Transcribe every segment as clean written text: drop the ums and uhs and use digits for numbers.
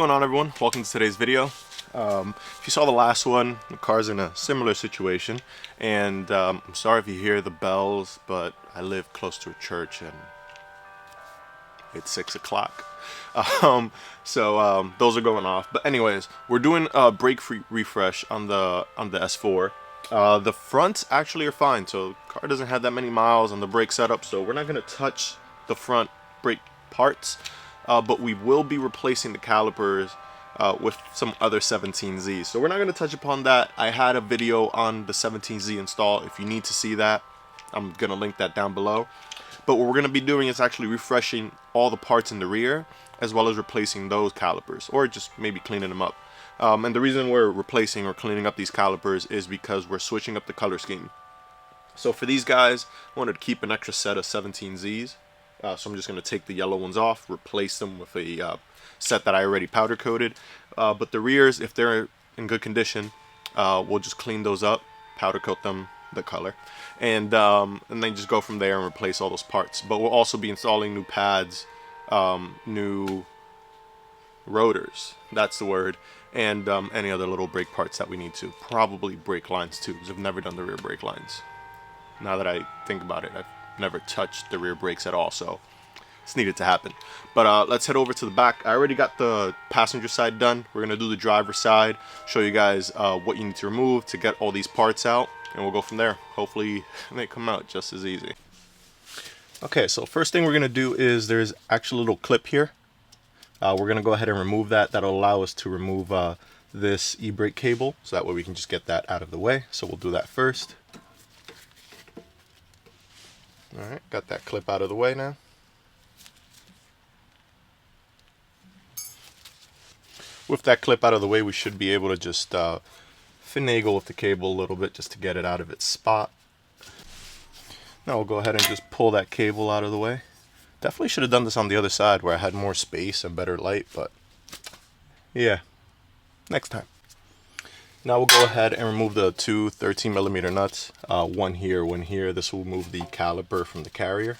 going on, everyone? Welcome to today's video. If you saw the last one, the car's in a similar situation, and I'm sorry if you hear the bells, but I live close to a church and it's 6 o'clock. Those are going off. But anyways, we're doing a brake refresh on the S4. The fronts actually are fine, so the car doesn't have that many miles on the brake setup, so we're not going to touch the front brake parts, but we will be replacing the calipers with some other 17Zs. So we're not going to touch upon that. I had a video on the 17Z install. If you need to see that, I'm going to link that down below. But what we're going to be doing is actually refreshing all the parts in the rear, as well as replacing those calipers, or just maybe cleaning them up. And the reason we're replacing or cleaning up these calipers is because we're switching up the color scheme. So for these guys, I wanted to keep an extra set of 17Zs. So I'm just going to take the yellow ones off, replace them with a set that I already powder coated. But the rears, if they're in good condition, we'll just clean those up, powder coat them the color, and then just go from there and replace all those parts. But we'll also be installing new pads, new rotors, that's the word, and any other little brake parts that we need to. Probably brake lines too, because I've never done the rear brake lines. Now that I think about it, I've never touched the rear brakes at all, so it's needed to happen. But let's head over to the back. I already got the passenger side done. We're gonna do the driver side, show you guys what you need to remove to get all these parts out, and we'll go from there. Hopefully they come out just as easy. Okay, so first thing we're gonna do is there's actually a little clip here. We're gonna go ahead and remove that. That'll allow us to remove this e-brake cable, so that way we can just get that out of the way. So we'll do that first. All right, got that clip out of the way now. With that clip out of the way, we should be able to just finagle with the cable a little bit just to get it out of its spot. Now we'll go ahead and just pull that cable out of the way. Definitely should have done this on the other side where I had more space and better light, but yeah, next time. Now we'll go ahead and remove the two 13mm nuts, one here, one here. This will remove the caliper from the carrier.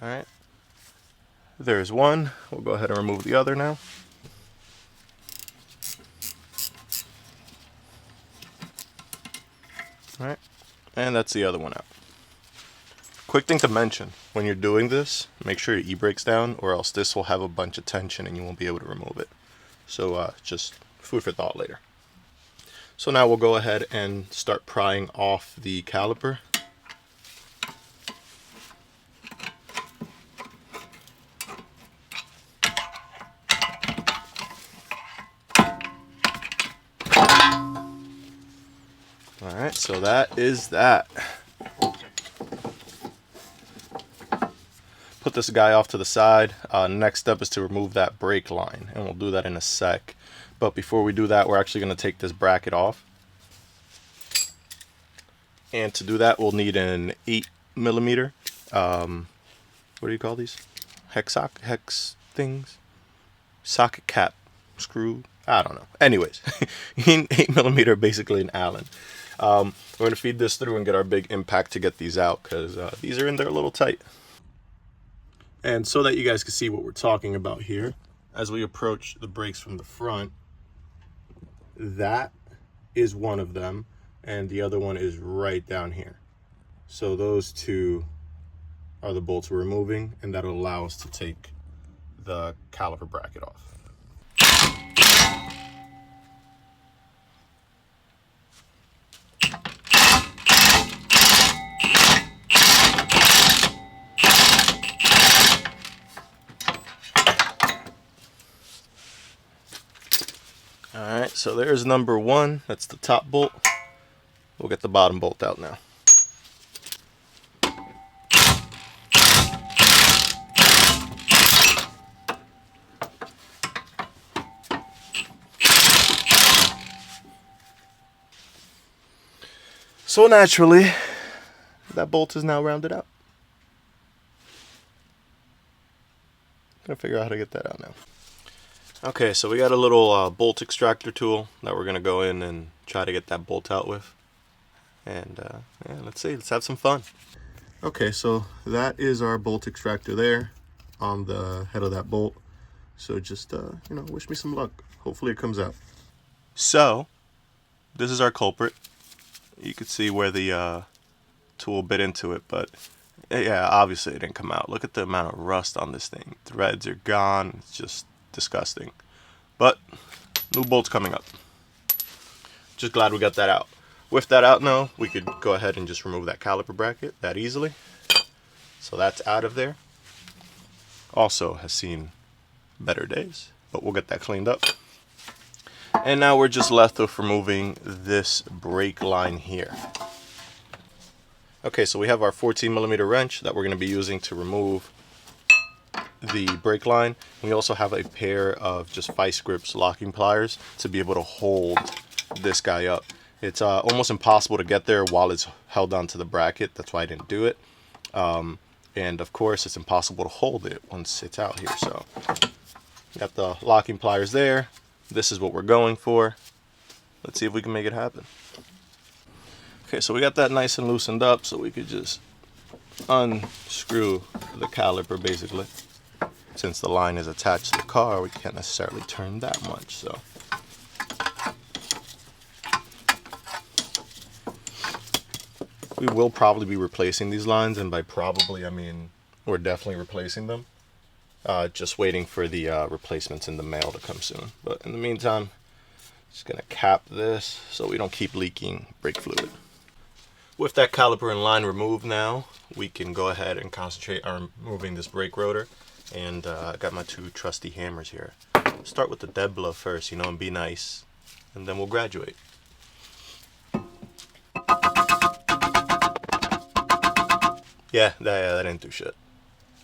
All right, there's one. We'll go ahead and remove the other now. All right, and that's the other one out. Quick thing to mention, when you're doing this, make sure your e-brake's down, or else this will have a bunch of tension and you won't be able to remove it. So just food for thought later. So now we'll go ahead and start prying off the caliper. Alright, so that is that. Put this guy off to the side. Next step is to remove that brake line, and we'll do that in a sec. But before we do that, we're actually going to take this bracket off. And to do that, we'll need an 8mm, what do you call these? Hex things? Socket cap, screw, I don't know. Anyways, 8mm, basically an Allen. We're going to feed this through and get our big impact to get these out, because these are in there a little tight. And so that you guys can see what we're talking about here, as we approach the brakes from the front, that is one of them, and the other one is right down here. So those two are the bolts we're removing, and that'll allow us to take the caliper bracket off. Alright, so there's number one. That's the top bolt. We'll get the bottom bolt out now. So naturally, that bolt is now rounded out. Gonna figure out how to get that out now. Okay, so we got a little bolt extractor tool that we're gonna go in and try to get that bolt out with. And yeah, let's see, let's have some fun. Okay, so that is our bolt extractor there on the head of that bolt. So just, you know, wish me some luck. Hopefully it comes out. So, this is our culprit. You can see where the tool bit into it, but yeah, obviously it didn't come out. Look at the amount of rust on this thing. Threads are gone. It's just disgusting. But new bolt's coming up. Just glad we got that out. With that out now, we could go ahead and just remove that caliper bracket that easily. So that's out of there. Also has seen better days, but we'll get that cleaned up. And now we're just left with removing this brake line here. Okay, so we have our 14mm wrench that we're going to be using to remove the brake line. We also have a pair of just vice grips locking pliers to be able to hold this guy up. It's almost impossible to get there while it's held onto the bracket. That's why I didn't do it. And of course, it's impossible to hold it once it's out here. So, got the locking pliers there. This is what we're going for. Let's see if we can make it happen. Okay, so we got that nice and loosened up, so we could just unscrew the caliper basically. Since the line is attached to the car, we can't necessarily turn that much. So. We will probably be replacing these lines, and by probably I mean we're definitely replacing them. Just waiting for the replacements in the mail to come soon. But in the meantime, just gonna cap this so we don't keep leaking brake fluid. With that caliper and line removed now, we can go ahead and concentrate on removing this brake rotor. And I got my two trusty hammers here. Start with the dead blow first, you know, and be nice, and then we'll graduate. Yeah, that didn't do shit.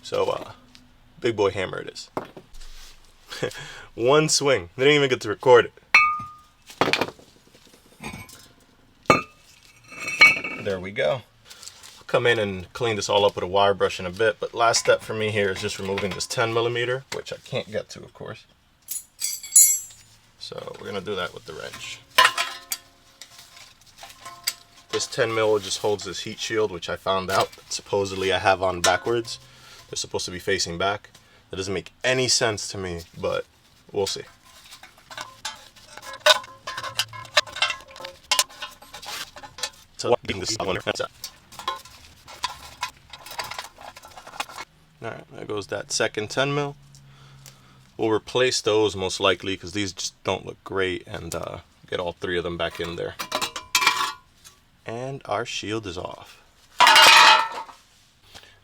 So, big boy hammer it is. One swing. They didn't even get to record it. There we go. I'll come in and clean this all up with a wire brush in a bit, but last step for me here is just removing this 10mm, which I can't get to, of course. So we're gonna do that with the wrench. This 10mm just holds this heat shield, which I found out that supposedly I have on backwards. They're supposed to be facing back. That doesn't make any sense to me, but we'll see. So alright, there goes that second 10mm. We'll replace those most likely because these just don't look great, and get all three of them back in there. And our shield is off.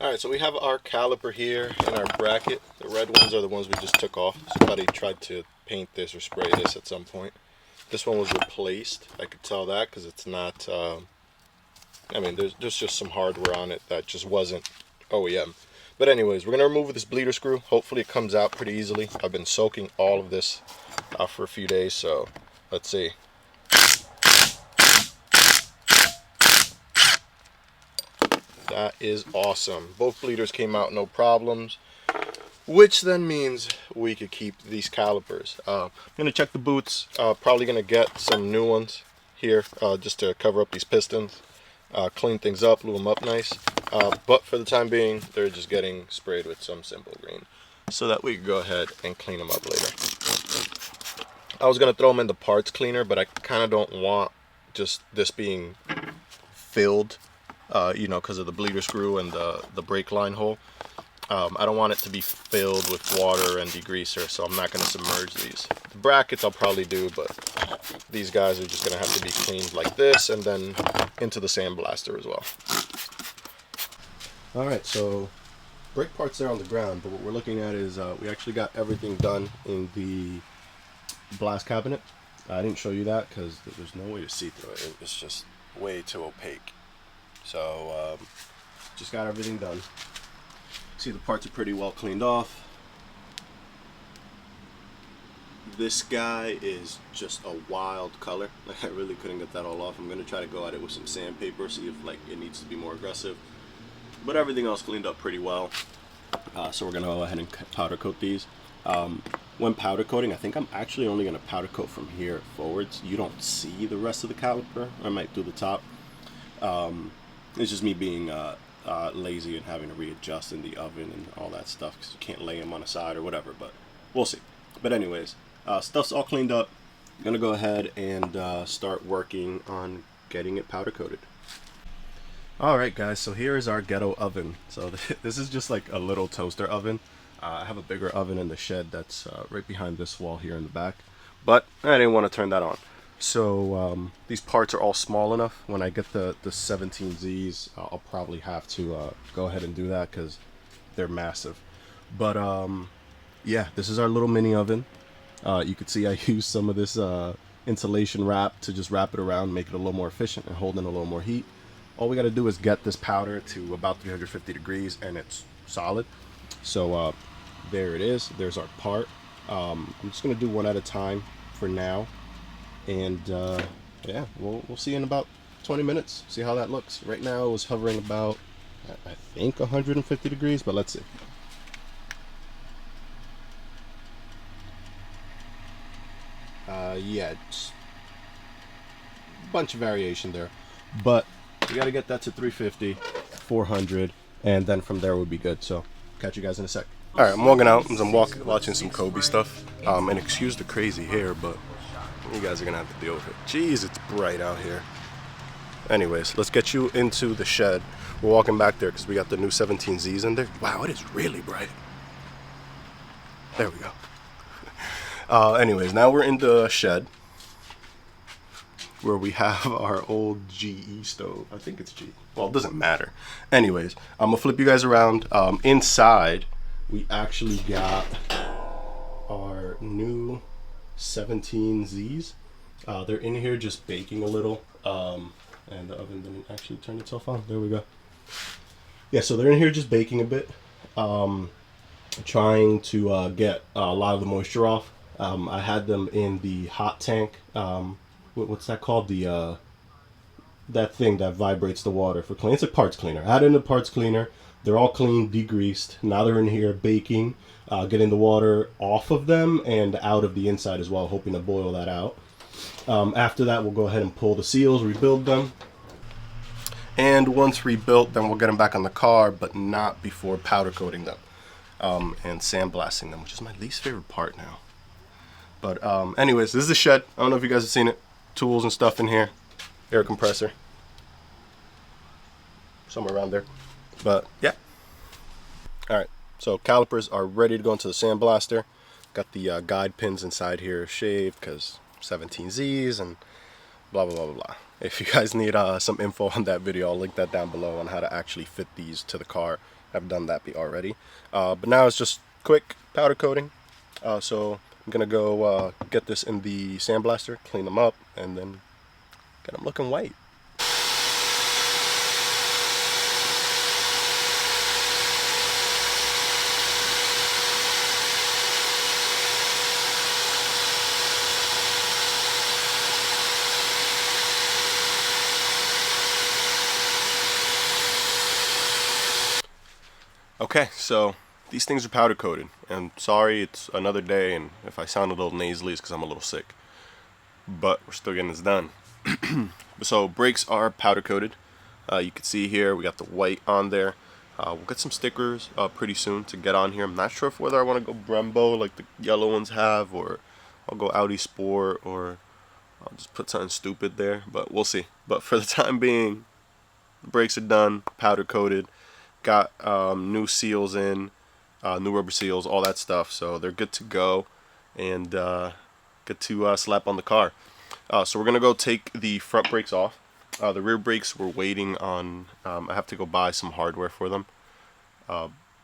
Alright, so we have our caliper here and our bracket. The red ones are the ones we just took off. Somebody tried to paint this or spray this at some point. This one was replaced. I could tell that because it's not, I mean, there's just some hardware on it that just wasn't OEM. But anyways, we're going to remove this bleeder screw. Hopefully it comes out pretty easily. I've been soaking all of this for a few days, so let's see. That is awesome. Both bleeders came out no problems, which then means we could keep these calipers. I'm going to check the boots. Probably going to get some new ones here just to cover up these pistons. Clean things up, lube them up nice. But for the time being, they're just getting sprayed with some simple green so that we can go ahead and clean them up later. I was going to throw them in the parts cleaner, but I kind of don't want just this being filled, you know, because of the bleeder screw and the brake line hole. I don't want it to be filled with water and degreaser, so I'm not going to submerge these. The brackets I'll probably do, but these guys are just going to have to be cleaned like this and then into the sandblaster as well. Alright, so brake parts there on the ground, but what we're looking at is we actually got everything done in the blast cabinet. I didn't show you that because there's no way to see through it. It's just way too opaque. So just got everything done. See, the parts are pretty well cleaned off. This guy is just a wild color. Like, I really couldn't get that all off. I'm going to try to go at it with some sandpaper, see if like it needs to be more aggressive. But everything else cleaned up pretty well. So we're going to go ahead and powder coat these. When powder coating, I think I'm actually only going to powder coat from here forwards. You don't see the rest of the caliper. I might do the top. It's just me being lazy and having to readjust in the oven and all that stuff because you can't lay them on the side or whatever, but we'll see. But anyways, stuff's all cleaned up. I'm going to go ahead and start working on getting it powder coated. Alright guys, so here is our ghetto oven. So this is just like a little toaster oven. I have a bigger oven in the shed that's right behind this wall here in the back, but I didn't want to turn that on. So these parts are all small enough. When I get the 17Zs, I'll probably have to go ahead and do that because they're massive. But yeah, this is our little mini oven. You can see I used some of this insulation wrap to just wrap it around, make it a little more efficient and hold in a little more heat. All we got to do is get this powder to about 350 degrees and it's solid. So there it is. There's our part. I'm just going to do one at a time for now. And yeah, we'll see in about 20 minutes. See how that looks. Right now it was hovering about, I think, 150 degrees, but let's see. Yeah, it's a bunch of variation there. But we got to get that to 350, 400, and then from there we'll be good. So catch you guys in a sec. Alright, I'm walking out as I'm watching some Kobe stuff. And excuse the crazy hair, but you guys are gonna have to deal with it. Jeez, it's bright out here. Anyways, let's get you into the shed. We're walking back there because we got the new 17Zs in there. Wow, it is really bright. There we go. Anyways, now we're in the shed where we have our old GE stove. I think it's GE. Well, it doesn't matter. Anyways, I'm gonna flip you guys around. Inside, we actually got our new 17Zs. They're in here just baking a little, and the oven didn't actually turn itself on. There we go. Yeah, so they're in here just baking a bit, trying to get a lot of the moisture off. I had them in the hot tank. What's that called? The that thing that vibrates the water for clean. It's a parts cleaner. I had it in the parts cleaner. They're all clean, degreased. Now they're in here baking, getting the water off of them and out of the inside as well, hoping to boil that out. After that, we'll go ahead and pull the seals, rebuild them. And once rebuilt, then we'll get them back on the car, but not before powder coating them and sandblasting them, which is my least favorite part now. But anyways, this is the shed. I don't know if you guys have seen it. Tools and stuff in here. Air compressor. Somewhere around there. But yeah. Alright, so calipers are ready to go into the sandblaster. Got the guide pins inside here shaved because 17Zs and blah blah blah blah blah. If you guys need some info on that video, I'll link that down below on how to actually fit these to the car. I've done that already. But now it's just quick powder coating. So I'm gonna go get this in the sandblaster, clean them up, and then get them looking white. Okay, so these things are powder coated, and sorry it's another day, and if I sound a little nasally it's because I'm a little sick, but we're still getting this done. So brakes are powder coated. You can see here we got the white on there. We'll get some stickers pretty soon to get on here. I'm not sure whether I want to go Brembo like the yellow ones have, or I'll go Audi Sport, or I'll just put something stupid there, but we'll see. But for the time being, the brakes are done, powder coated. Got new seals in, new rubber seals, all that stuff, so they're good to go and good to slap on the car. So we're gonna go take the front brakes off. The rear brakes we're waiting on. I have to go buy some hardware for them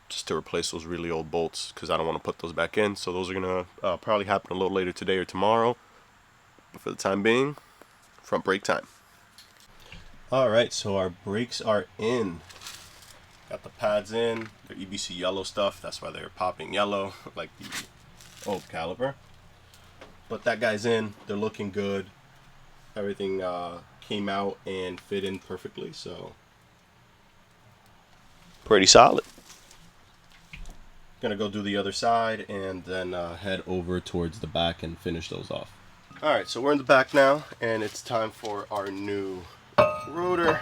just to replace those really old bolts because I don't want to put those back in. So those are gonna probably happen a little later today or tomorrow, but for the time being, front brake time. Alright, so our brakes are in. Got the pads in, they're EBC yellow stuff, that's why they're popping yellow like the old caliper. But that guy's in, they're looking good. Everything came out and fit in perfectly, so pretty solid. Gonna go do the other side and then head over towards the back and finish those off. Alright, so we're in the back now and it's time for our new rotor.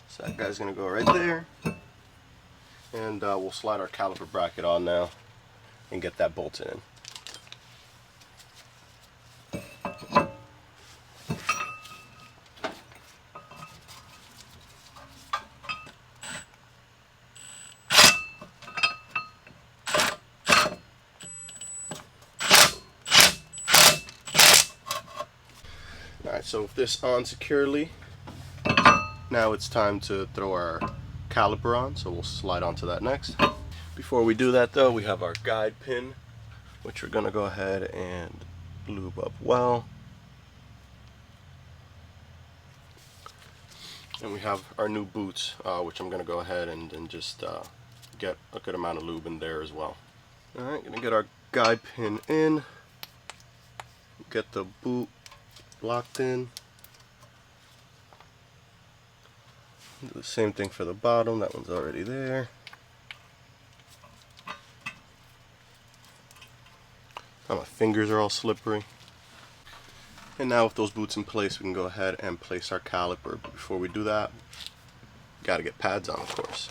So that guy's gonna go right there. And we'll slide our caliper bracket on now and get that bolted in. Alright, so with this on securely, now it's time to throw our caliper on, so we'll slide onto that next. Before we do that though, we have our guide pin, which we're going to go ahead and lube up well. And we have our new boots, which I'm going to go ahead and just get a good amount of lube in there as well. Alright, going to get our guide pin in, get the boot locked in. Do the same thing for the bottom, that one's already there. Now my fingers are all slippery. And now with those boots in place, we can go ahead and place our caliper. But before we do that, got to get pads on, of course.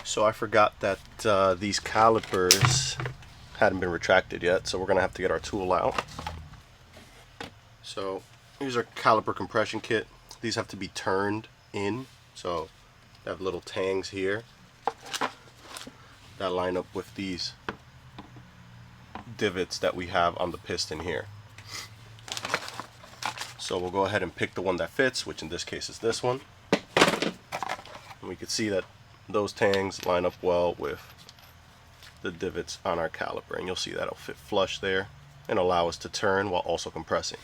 So I forgot that these calipers hadn't been retracted yet, so we're going to have to get our tool out. So here's our caliper compression kit. These have to be turned in, so they have little tangs here that line up with these divots that we have on the piston here. So we'll go ahead and pick the one that fits, which in this case is this one. And we can see that those tangs line up well with the divots on our caliper, and you'll see that'll fit flush there and allow us to turn while also compressing.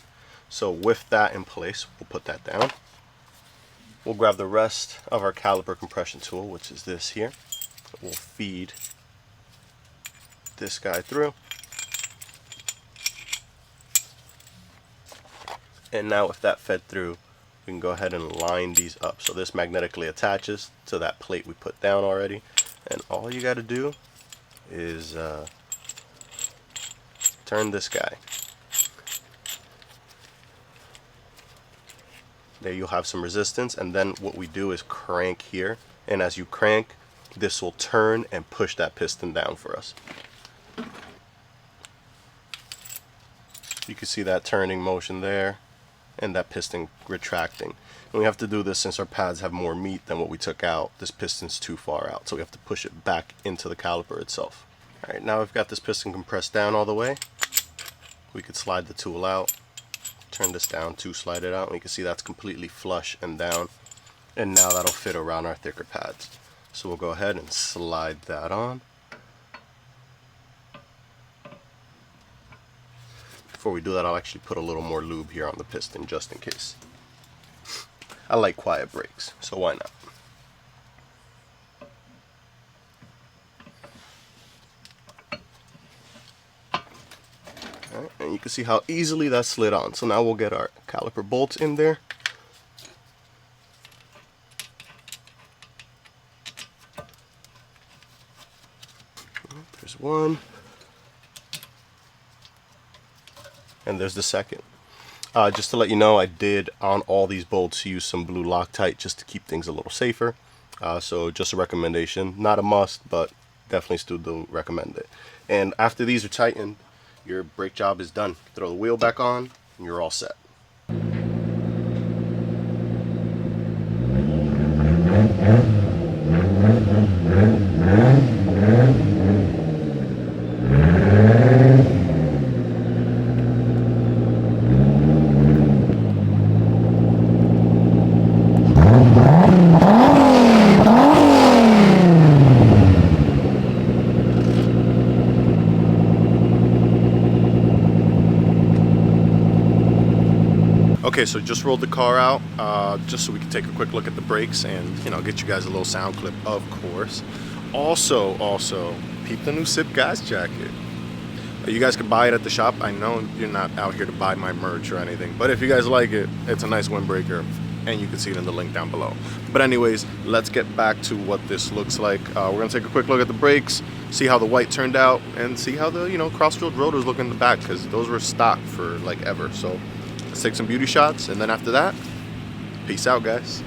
So with that in place, we'll put that down. We'll grab the rest of our caliper compression tool, which is this here. We'll feed this guy through. And now with that fed through, we can go ahead and line these up. So this magnetically attaches to that plate we put down already. And all you got to do is turn this guy. There you'll have some resistance, and then what we do is crank here. And as you crank, this will turn and push that piston down for us. You can see that turning motion there, and that piston retracting. And we have to do this since our pads have more meat than what we took out. This piston's too far out, so we have to push it back into the caliper itself. Alright, now we've got this piston compressed down all the way. We could slide the tool out, turn this down to slide it out, and you can see that's completely flush and down. And now that'll fit around our thicker pads. So we'll go ahead and slide that on. Before we do that, I'll actually put a little more lube here on the piston just in case. I like quiet brakes, so why not? Alright, and you can see how easily that slid on. So now we'll get our caliper bolts in there. There's one. And there's the second. Just to let you know, I did on all these bolts use some blue Loctite just to keep things a little safer. So just a recommendation, not a must, but definitely still do recommend it. And after these are tightened, your brake job is done. Throw the wheel back on and you're all set. Okay, so just rolled the car out, just so we can take a quick look at the brakes and, you know, get you guys a little sound clip, of course. Also, peep the new Sip gas jacket. You guys can buy it at the shop. I know you're not out here to buy my merch or anything, but if you guys like it, it's a nice windbreaker, and you can see it in the link down below. But anyways, let's get back to what this looks like. We're gonna take a quick look at the brakes, see how the white turned out, and see how the, you know, cross-filled rotors look in the back, because those were stock for like ever. So let's take some beauty shots, and then after that, peace out, guys.